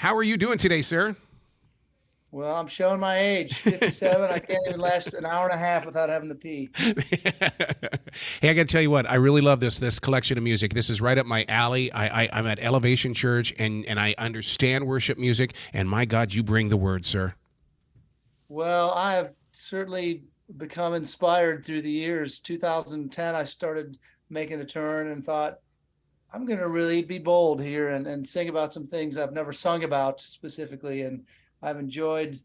How are you doing today, sir? Well, I'm showing my age, 57. I can't even last an hour and a half without having to pee. Hey, I got to tell you what, I really love this collection of music. This is right up my alley. I'm at Elevation Church, and I understand worship music. And my God, you bring the word, sir. Well, I have certainly become inspired through the years. 2010, I started making a turn and thought, I'm going to really be bold here and sing about some things I've never sung about specifically. And I've enjoyed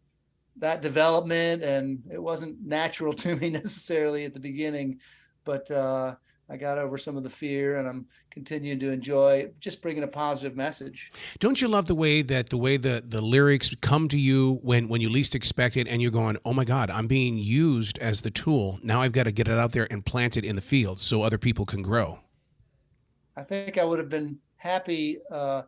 that development, and it wasn't natural to me necessarily at the beginning, but I got over some of the fear, and I'm continuing to enjoy just bringing a positive message. Don't you love the way the lyrics come to you when you least expect it, and you're going, oh my God, I'm being used as the tool. Now I've got to get it out there and plant it in the field so other people can grow. I think I would have been happy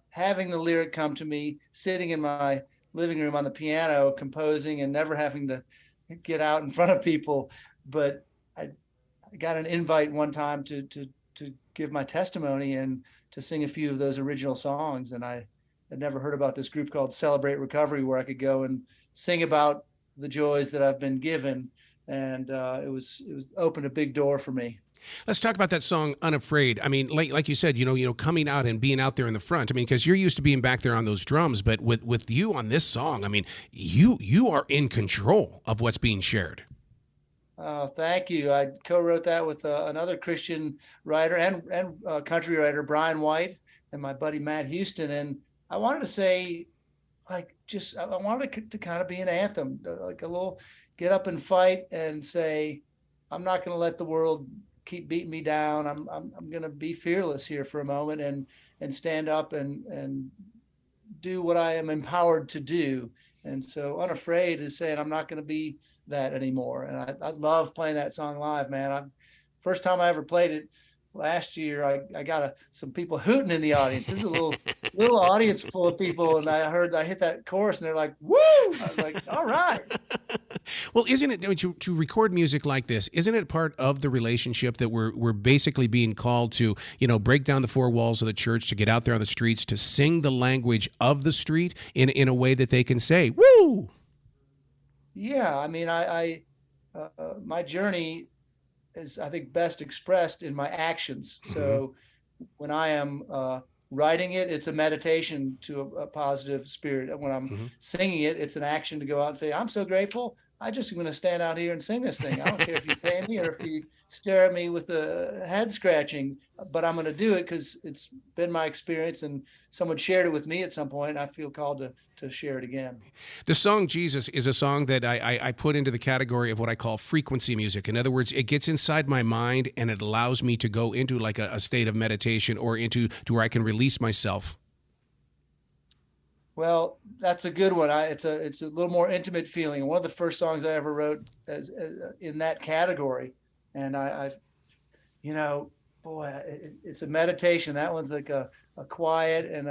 having the lyric come to me, sitting in my living room on the piano, composing, and never having to get out in front of people. But I, I got an invite one time to give my testimony and to sing a few of those original songs, and I had never heard about this group called Celebrate Recovery, where I could go and sing about the joys that I've been given, and it was opened a big door for me. Let's talk about that song "Unafraid." I mean, like you said, coming out and being out there in the front. I mean, because you're used to being back there on those drums, but with you on this song, I mean, you are in control of what's being shared. Thank you. I co-wrote that with another Christian writer and country writer, Brian White, and my buddy Matt Houston. And I wanted to say, like, just I wanted to kind of be an anthem, like a little get up and fight and say, I'm not going to let the world keep beating me down. I'm going to be fearless here for a moment and stand up and do what I am empowered to do. And so unafraid is saying I'm not going to be that anymore. And I love playing that song live, man. First time I ever played it last year, I got some people hooting in the audience. There's a little audience full of people, and I hit that chorus, and they're like, "Woo!" I was like, "All right." Well, isn't it to record music like this? Isn't it part of the relationship that we're basically being called to, break down the four walls of the church, to get out there on the streets, to sing the language of the street in a way that they can say, "Woo!" Yeah, I mean, my journey is, I think, best expressed in my actions. Mm-hmm. So when I am writing it, it's a meditation to a positive spirit. And when I'm Mm-hmm. singing it, it's an action to go out and say, I'm so grateful. I just am going to stand out here and sing this thing. I don't care if you pay me or if you stare at me with a head scratching, but I'm going to do it because it's been my experience and someone shared it with me at some point. And I feel called to share it again. The song Jesus is a song that I put into the category of what I call frequency music. In other words, it gets inside my mind and it allows me to go into like a state of meditation or into to where I can release myself. Well, that's a good one. It's a little more intimate feeling. One of the first songs I ever wrote as in that category, and you know, boy, it's a meditation. That one's like a quiet and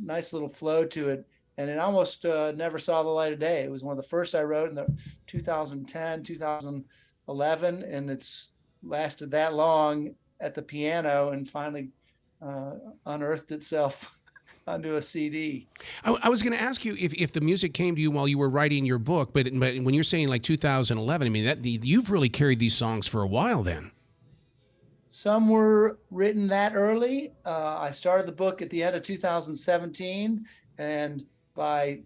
nice little flow to it, and it almost never saw the light of day. It was one of the first I wrote in the 2010, 2011, and it's lasted that long at the piano, and finally unearthed itself onto a CD. I was going to ask you if the music came to you while you were writing your book, but when you're saying like 2011, I mean you've really carried these songs for a while then. Some were written that early. I started the book at the end of 2017, and by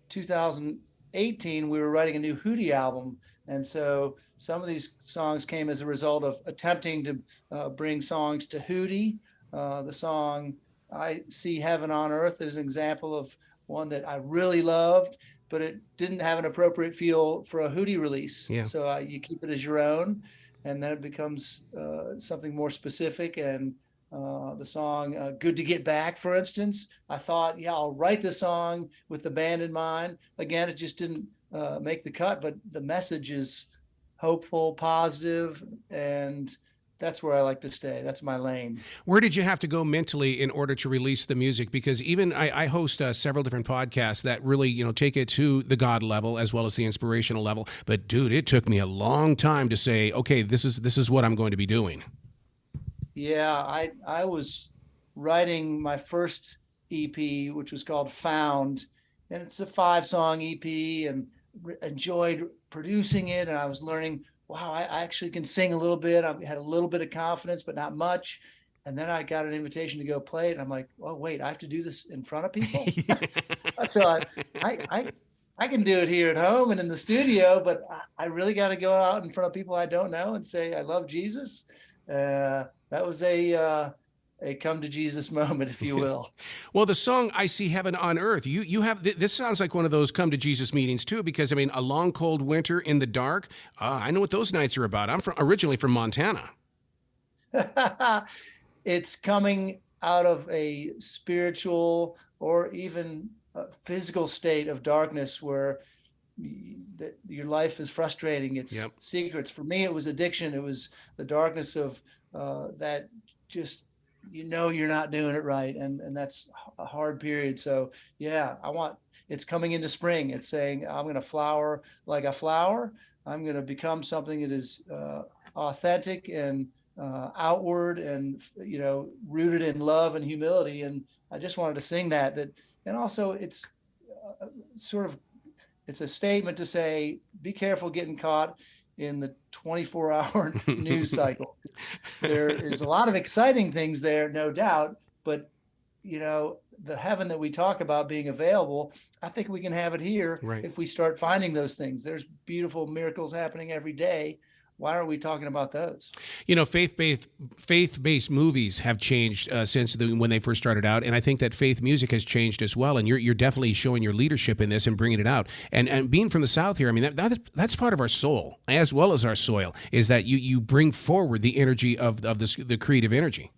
2018, we were writing a new Hootie album. And so some of these songs came as a result of attempting to bring songs to Hootie. The song I See Heaven on Earth is an example of one that I really loved, but it didn't have an appropriate feel for a Hootie release. Yeah. So you keep it as your own, and then it becomes something more specific. And the song Good to Get Back, for instance, I thought, yeah, I'll write the song with the band in mind. Again, it just didn't make the cut, but the message is hopeful, positive, and that's where I like to stay. That's my lane. Where did you have to go mentally in order to release the music? Because even I host several different podcasts that really, take it to the God level as well as the inspirational level. But dude, it took me a long time to say, okay, this is what I'm going to be doing. Yeah, I was writing my first EP, which was called Found, and it's a 5 song EP, and enjoyed producing it. And I was learning, wow, I actually can sing a little bit. I had a little bit of confidence, but not much. And then I got an invitation to go play it. And I'm like, oh wait, I have to do this in front of people. I thought I can do it here at home and in the studio, but I really got to go out in front of people I don't know and say I love Jesus. That was a come to Jesus moment, if you will. Well, the song "I See Heaven on Earth," you have this sounds like one of those come to Jesus meetings too, because I mean, a long cold winter in the dark. I know what those nights are about. Originally from Montana. It's coming out of a spiritual or even physical state of darkness where your life is frustrating. It's Yep. secrets. For me, it was addiction. It was the darkness of that just you're not doing it right, and that's a hard period. So yeah, it's coming into spring. It's saying I'm going to flower like a flower. I'm going to become something that is authentic and outward, and rooted in love and humility. And I just wanted to sing that. And also it's sort of it's a statement to say, be careful getting caught in the 24-hour news cycle. There is a lot of exciting things there, no doubt, but the heaven that we talk about being available, I think we can have it here Right. if we start finding those things. There's beautiful miracles happening every day. Why are we talking about those? Faith-based movies have changed since when they first started out, and I think that faith music has changed as well. And you're definitely showing your leadership in this and bringing it out. And being from the South here, I mean that's part of our soul as well as our soil. Is that you bring forward the energy of the creative energy.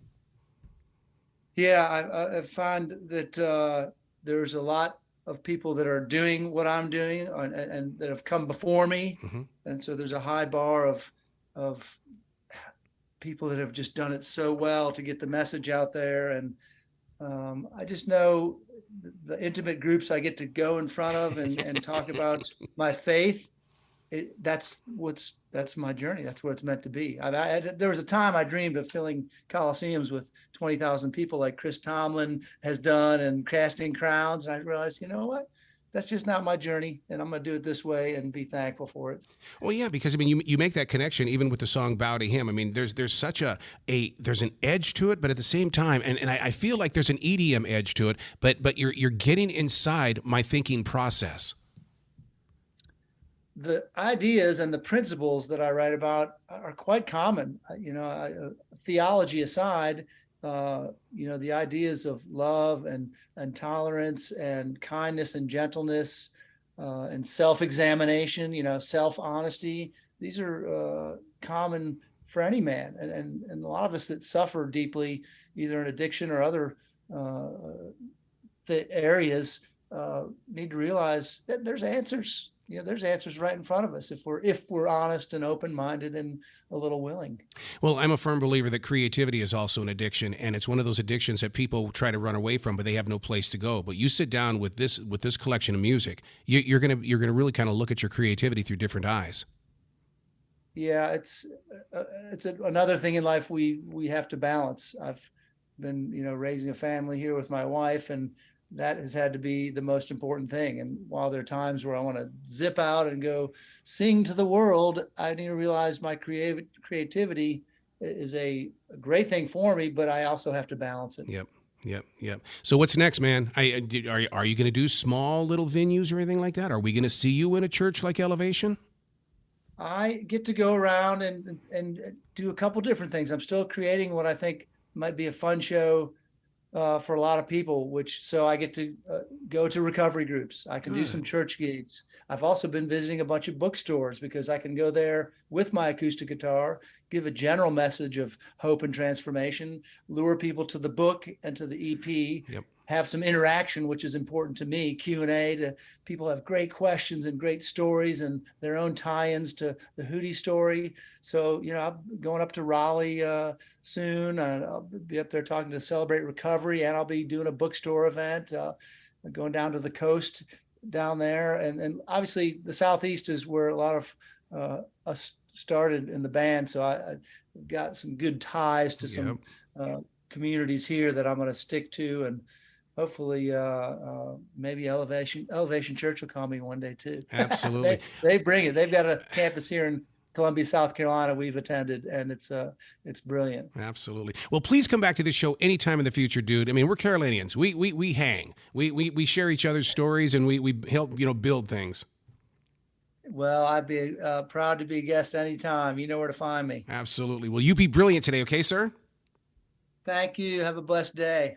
Yeah, I find that there's a lot of people that are doing what I'm doing, and that have come before me, Mm-hmm. and so there's a high bar of people that have just done it so well to get the message out there. And I just know the intimate groups I get to go in front of and talk about my faith. That's my journey. That's what it's meant to be. There was a time I dreamed of filling coliseums with 20,000 people like Chris Tomlin has done, and casting crowns. And I realized, you know what? That's just not my journey, and I'm going to do it this way and be thankful for it. Well, yeah, because I mean, you make that connection even with the song "Bow to Him." I mean, there's such there's an edge to it, but at the same time, and I feel like there's an EDM edge to it, but you're getting inside my thinking process. The ideas and the principles that I write about are quite common. Theology aside, the ideas of love and tolerance and kindness and gentleness, and self-examination, self-honesty. These are common for any man, and a lot of us that suffer deeply, either in addiction or other uh, areas, need to realize that there's answers. There's answers right in front of us if we're honest and open-minded and a little willing. Well, I'm a firm believer that creativity is also an addiction, and it's one of those addictions that people try to run away from, but they have no place to go. But you sit down with this collection of music, you're gonna really kind of look at your creativity through different eyes. Yeah, it's another thing in life we have to balance. I've been raising a family here with my wife, and that has had to be the most important thing. And while there are times where I want to zip out and go sing to the world, I need to realize my creativity is a great thing for me, but I also have to balance it. Yep. Yep. So what's next, man? Are you going to do small little venues or anything like that? Are we going to see you in a church like Elevation? I get to go around and do a couple different things. I'm still creating what I think might be a fun show for a lot of people, so I get to go to recovery groups. I can do some Good. church gigs. I've also been visiting a bunch of bookstores because I can go there with my acoustic guitar, give a general message of hope and transformation, lure people to the book and to the EP, Yep. have some interaction, which is important to me, Q&A. To people have great questions and great stories and their own tie-ins to the Hootie story. So I'm going up to Raleigh soon. I'll be up there talking to Celebrate Recovery, and I'll be doing a bookstore event, going down to the coast down there. And obviously the Southeast is where a lot of us started in the band. So I've got some good ties to Yep. some communities here that I'm going to stick to. And hopefully, maybe Elevation Church will call me one day too. Absolutely. They bring it. They've got a campus here in Columbia, South Carolina. We've attended, and it's brilliant. Absolutely. Well, please come back to this show anytime in the future, dude. I mean, we're Carolinians. We hang. We share each other's stories, and we help build things. Well, I'd be proud to be a guest anytime. You know where to find me. Absolutely. Well, you be brilliant today, okay, sir? Thank you. Have a blessed day.